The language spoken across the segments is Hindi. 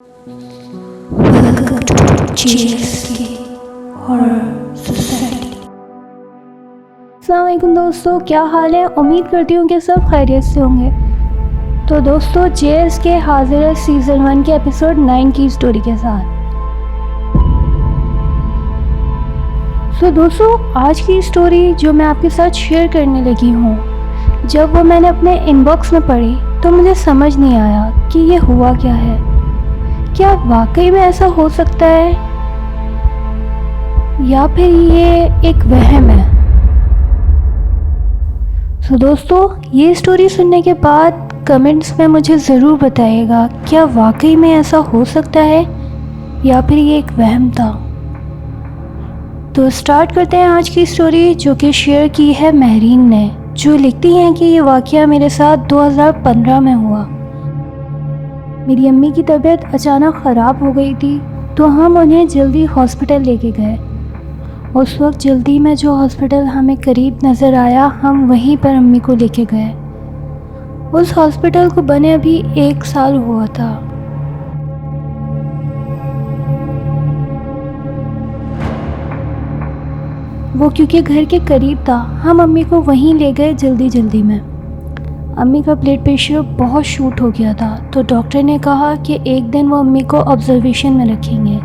Welcome to JSK Horror Society। अस्सलाम वालेकुम दोस्तों, क्या हाल है। उम्मीद करती हूँ कि सब खैरियत से होंगे। तो दोस्तों, JSK हाजिर है सीज़न 1 के एपिसोड 9 की स्टोरी के साथ। तो दोस्तों, आज की स्टोरी जो मैं आपके साथ शेयर करने लगी हूँ, जब वो मैंने अपने इनबॉक्स में पढ़ी तो मुझे समझ नहीं आया कि ये हुआ क्या है। क्या वाकई में ऐसा हो सकता है या फिर ये एक वहम है। तो दोस्तों, ये स्टोरी सुनने के बाद कमेंट्स में मुझे ज़रूर बताइएगा, क्या वाकई में ऐसा हो सकता है या फिर ये एक वहम था। तो स्टार्ट करते हैं आज की स्टोरी, जो कि शेयर की है महरीन ने, जो लिखती हैं कि ये वाक़या मेरे साथ 2015 में हुआ। मेरी अम्मी की तबीयत अचानक ख़राब हो गई थी, तो हम उन्हें जल्दी हॉस्पिटल लेके गए। उस वक्त जल्दी में जो हॉस्पिटल हमें करीब नज़र आया, हम वहीं पर अम्मी को लेके गए। उस हॉस्पिटल को बने अभी 1 साल हुआ था। वो क्योंकि घर के करीब था, हम अम्मी को वहीं ले गए जल्दी में। अम्मी का ब्लड प्रेशर बहुत शूट हो गया था, तो डॉक्टर ने कहा कि एक दिन वो अम्मी को ऑब्जर्वेशन में रखेंगे।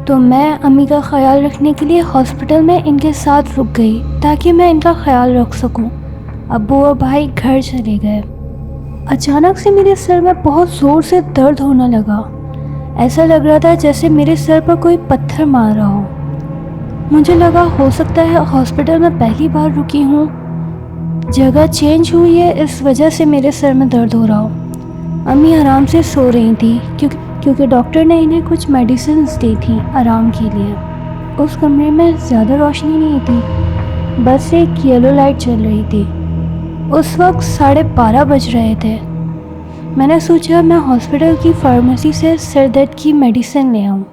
तो मैं अम्मी का ख्याल रखने के लिए हॉस्पिटल में इनके साथ रुक गई, ताकि मैं इनका ख्याल रख सकूं। अब्बू और भाई घर चले गए। अचानक से मेरे सर में बहुत ज़ोर से दर्द होने लगा। ऐसा लग रहा था जैसे मेरे सर पर कोई पत्थर मार रहा हो। मुझे लगा हो सकता है हॉस्पिटल में पहली बार रुकी हूँ, जगह चेंज हुई है, इस वजह से मेरे सर में दर्द हो रहा हो। अम्मी आराम से सो रही थी क्योंकि डॉक्टर ने इन्हें कुछ मेडिसिन दी थी आराम के लिए। उस कमरे में ज़्यादा रोशनी नहीं थी, बस एक येलो लाइट चल रही थी। उस वक्त 12:30 बज रहे थे। मैंने सोचा मैं हॉस्पिटल की फार्मेसी से सर दर्द की मेडिसिन ले आऊँ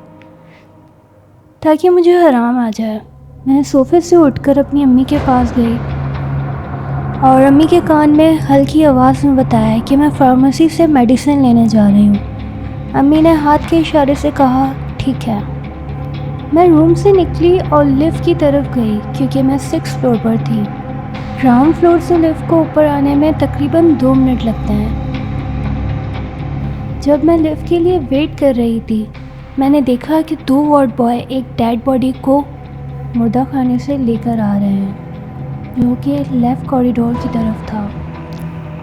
ताकि मुझे आराम आ जाए। मैं सोफे से उठकर अपनी अम्मी के पास गई और अम्मी के कान में हल्की आवाज़ में बताया कि मैं फार्मेसी से मेडिसिन लेने जा रही हूँ। अम्मी ने हाथ के इशारे से कहा, ठीक है। मैं रूम से निकली और लिफ्ट की तरफ गई, क्योंकि मैं 6th फ्लोर पर थी। ग्राउंड फ्लोर से लिफ्ट को ऊपर आने में तकरीबन 2 मिनट लगते हैं। जब मैं लिफ्ट के लिए वेट कर रही थी, मैंने देखा कि 2 वार्ड बॉय एक डेड बॉडी को मुर्दा खाने से लेकर आ रहे हैं, जो कि लेफ़्ट कॉरिडोर की तरफ था,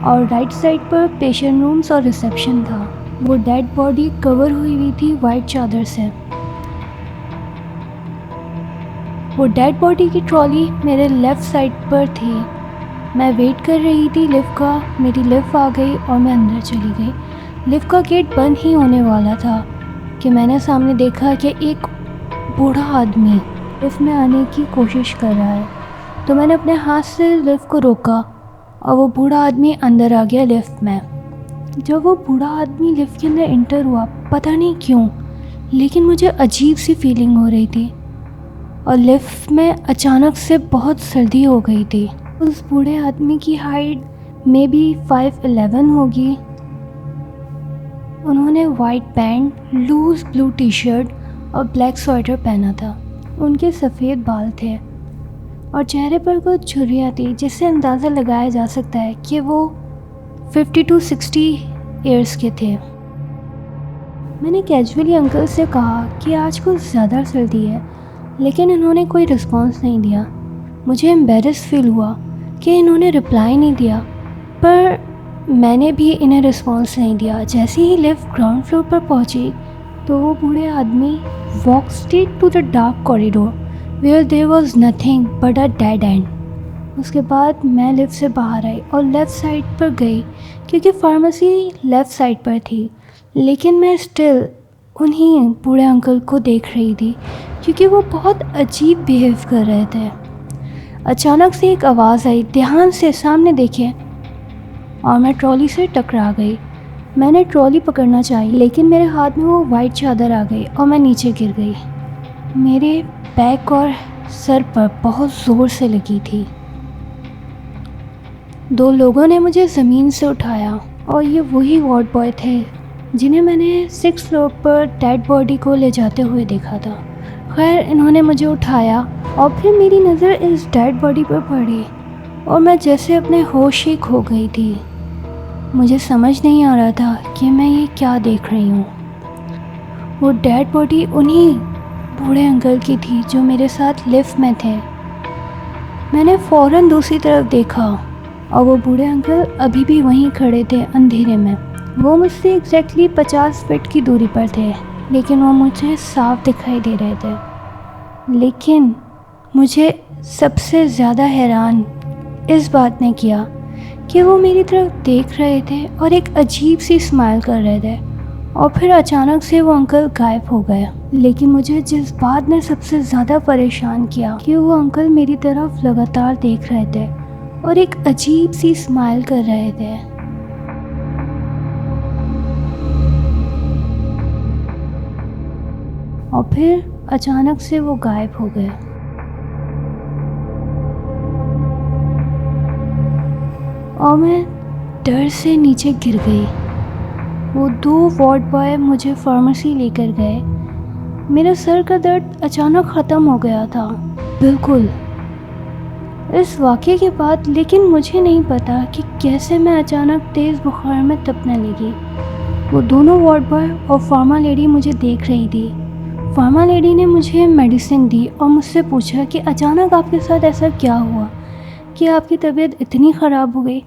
और राइट साइड पर पेशेंट रूम्स और रिसेप्शन था। वो डेड बॉडी कवर हुई थी वाइट चादर से। वो डेड बॉडी की ट्रॉली मेरे लेफ़्ट साइड पर थी। मैं वेट कर रही थी लिफ्ट का। मेरी लिफ्ट आ गई और मैं अंदर चली गई। लिफ्ट का गेट बंद ही होने वाला था कि मैंने सामने देखा कि एक बूढ़ा आदमी लिफ्ट में आने की कोशिश कर रहा है। तो मैंने अपने हाथ से लिफ्ट को रोका और वो बूढ़ा आदमी अंदर आ गया लिफ्ट में। जब वो बूढ़ा आदमी लिफ्ट के अंदर एंटर हुआ, पता नहीं क्यों, लेकिन मुझे अजीब सी फीलिंग हो रही थी और लिफ्ट में अचानक से बहुत सर्दी हो गई थी। उस बूढ़े आदमी की हाइट मे बी 5'11" होगी। उन्होंने white pant, loose blue T-shirt और ब्लैक स्वेटर पहना था। उनके सफ़ेद बाल थे और चेहरे पर कुछ झुर्रियाँ थी, जिससे अंदाज़ा लगाया जा सकता है कि वो 50 to 60 ईयर्स के थे। मैंने कैजुअली अंकल से कहा कि आज कुछ ज़्यादा सर्दी है, लेकिन इन्होंने कोई रिस्पॉन्स नहीं दिया। मुझे एम्बेरस फील हुआ कि इन्होंने रिप्लाई नहीं दिया, पर मैंने भी इन्हें रिस्पॉन्स नहीं दिया। जैसे ही लिफ्ट ग्राउंड फ्लोर पर पहुंची, तो वो बूढ़े आदमी walk straight to the dark corridor where there was nothing but a dead end. उसके बाद मैं लिफ्ट से बाहर आई और लेफ़्ट साइड पर गई, क्योंकि फार्मेसी लेफ़्ट साइड पर थी। लेकिन मैं स्टिल उन्हीं बूढ़े अंकल को देख रही थी, क्योंकि वो बहुत अजीब बिहेव कर रहे थे। अचानक से एक आवाज़ आई, ध्यान से सामने देखें, और मैं ट्रॉली से टकरा गई। मैंने ट्रॉली पकड़ना चाहिए, लेकिन मेरे हाथ में वो वाइट चादर आ गई और मैं नीचे गिर गई। मेरे बैक और सर पर बहुत ज़ोर से लगी थी। 2 लोगों ने मुझे ज़मीन से उठाया और ये वही वार्ड बॉय थे जिन्हें मैंने 6th फ्लोर पर डेड बॉडी को ले जाते हुए देखा था। खैर इन्होंने मुझे उठाया और फिर मेरी नज़र इस डेड बॉडी पर पड़ी और मैं जैसे अपने होश ही खो गई थी। मुझे समझ नहीं आ रहा था कि मैं ये क्या देख रही हूँ। वो डेड बॉडी उन्हीं बूढ़े अंकल की थी जो मेरे साथ लिफ्ट में थे। मैंने फ़ौरन दूसरी तरफ देखा और वो बूढ़े अंकल अभी भी वहीं खड़े थे अंधेरे में। वो मुझसे एग्जैक्टली 50 फीट की दूरी पर थे, लेकिन वो मुझे साफ दिखाई दे रहे थे। लेकिन मुझे सबसे ज़्यादा हैरान इस बात ने किया कि वो मेरी तरफ देख रहे थे और एक अजीब सी स्माइल कर रहे थे और फिर अचानक से वो अंकल गायब हो गए। लेकिन मुझे जिस बात ने सबसे ज़्यादा परेशान किया कि वो अंकल मेरी तरफ लगातार देख रहे थे और एक अजीब सी स्माइल कर रहे थे। और फिर अचानक से वो गायब हो गए। और मैं डर से नीचे गिर गई। वो 2 वार्ड बॉय मुझे फार्मेसी लेकर गए। मेरा सर का दर्द अचानक ख़त्म हो गया था, बिल्कुल इस वाक़े के बाद। लेकिन मुझे नहीं पता कि कैसे मैं अचानक तेज़ बुखार में तपने लगी। वो दोनों वार्ड बॉय और फार्मा लेडी मुझे देख रही थी। फार्मा लेडी ने मुझे मेडिसिन दी और मुझसे पूछा कि अचानक आपके साथ ऐसा क्या हुआ कि आपकी तबीयत इतनी ख़राब हो गई।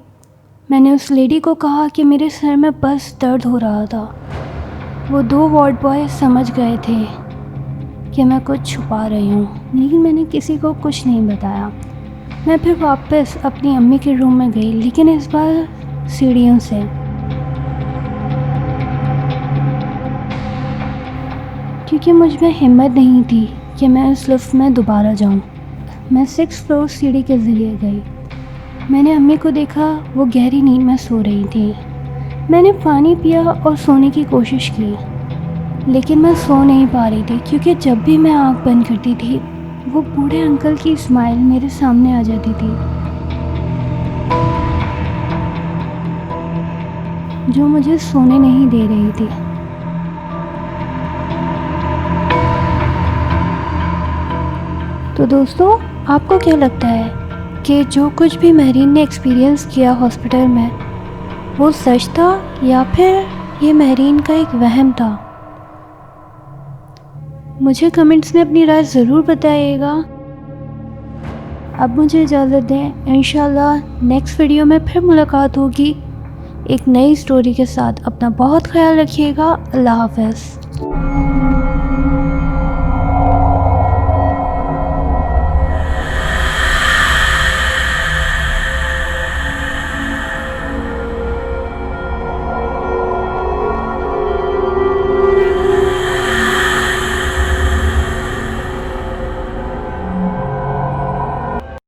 मैंने उस लेडी को कहा कि मेरे सर में बस दर्द हो रहा था। वो 2 वार्ड बॉय समझ गए थे कि मैं कुछ छुपा रही हूँ, लेकिन मैंने किसी को कुछ नहीं बताया। मैं फिर वापस अपनी अम्मी के रूम में गई, लेकिन इस बार सीढ़ियों से। क्योंकि मुझ में हिम्मत नहीं थी कि मैं उस लिफ्ट में दोबारा जाऊँ। मैं 6th फ्लोर सीढ़ी के ज़रिए गई। मैंने अम्मी को देखा, वो गहरी नींद में सो रही थी। मैंने पानी पिया और सोने की कोशिश की, लेकिन मैं सो नहीं पा रही थी क्योंकि जब भी मैं आँख बंद करती थी वो बूढ़े अंकल की स्माइल मेरे सामने आ जाती थी, जो मुझे सोने नहीं दे रही थी। तो दोस्तों, आपको क्या लगता है कि जो कुछ भी महरीन ने एक्सपीरियंस किया हॉस्पिटल में वो सच था या फिर ये महरीन का एक वहम था? मुझे कमेंट्स में अपनी राय ज़रूर बताइएगा। अब मुझे इजाज़त दें, इंशाल्लाह नेक्स्ट वीडियो में फिर मुलाकात होगी एक नई स्टोरी के साथ। अपना बहुत ख्याल रखिएगा। अल्लाह हाफ़िज़।